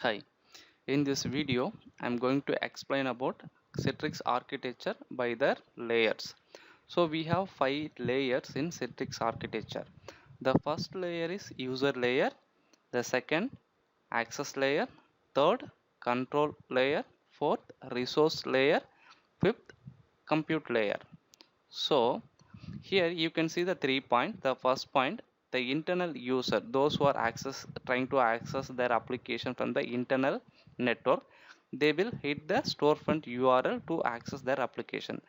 Hi, in this video I am going to explain about Citrix architecture by their layers. So we have 5 layers in Citrix architecture. The first layer is user layer, the second access layer, third control layer, fourth resource layer, fifth compute layer. So here you can see the 3 points. The first point, the internal user, those who are trying to access their application from the internal network, they will hit the storefront URL to access their application.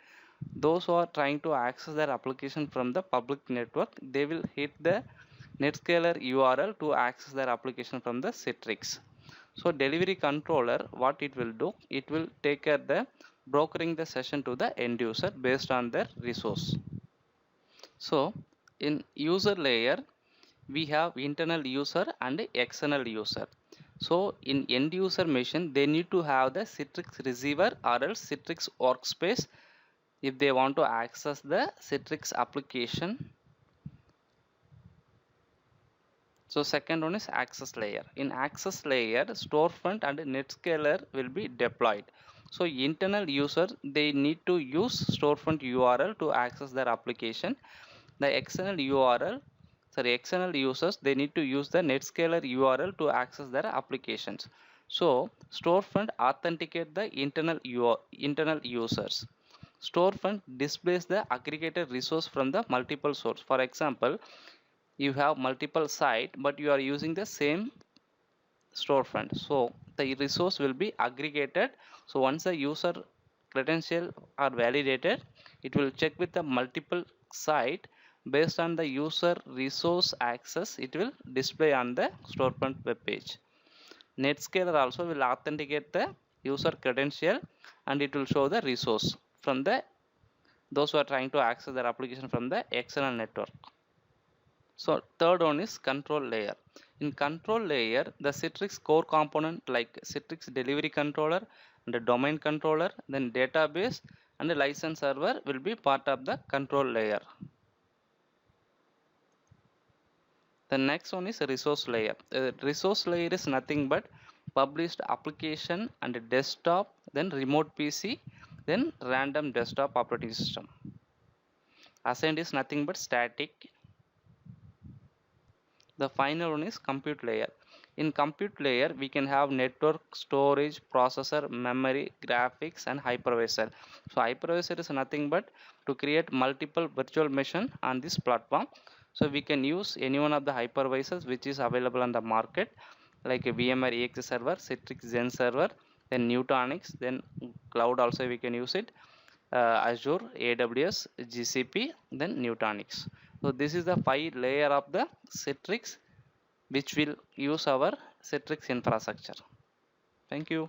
Those who are trying to access their application from the public network, they will hit the Netscaler URL to access their application from the Citrix. So delivery controller, what it will do, it will take care the brokering the session to the end user based on their resource. So in user layer, we have internal user and external user. So in end user machine, they need to have the Citrix receiver or else Citrix workspace if they want to access the Citrix application. So second one is access layer. In access layer, storefront and Netscaler will be deployed. So internal user, they need to use storefront URL to access their application. The external users, they need to use the Netscaler URL to access their applications. So storefront authenticate the internal users. Storefront displays the aggregated resource from the multiple source. For example, you have multiple site but you are using the same storefront, so the resource will be aggregated. So once the user credential are validated, it will check with the multiple site. Based on the user resource access, it will display on the storefront web page. Netscaler also will authenticate the user credential and it will show the resource from the those who are trying to access their application from the external network. So third one is control layer. In control layer, the Citrix core component like Citrix delivery controller and the domain controller, then database and the license server will be part of the control layer. The next one is resource layer. The resource layer is nothing but published application and desktop, then remote PC, then random desktop operating system. Assigned is nothing but static. The final one is compute layer. In compute layer, we can have network, storage, processor, memory, graphics, and hypervisor. So hypervisor is nothing but to create multiple virtual machine on this platform. So we can use any one of the hypervisors which is available on the market, like a VMware EX server, Citrix Zen server, then Nutanix, then cloud also we can use it, Azure, AWS, GCP, then Nutanix. So this is the 5 layer of the Citrix which will use our Citrix infrastructure. Thank you.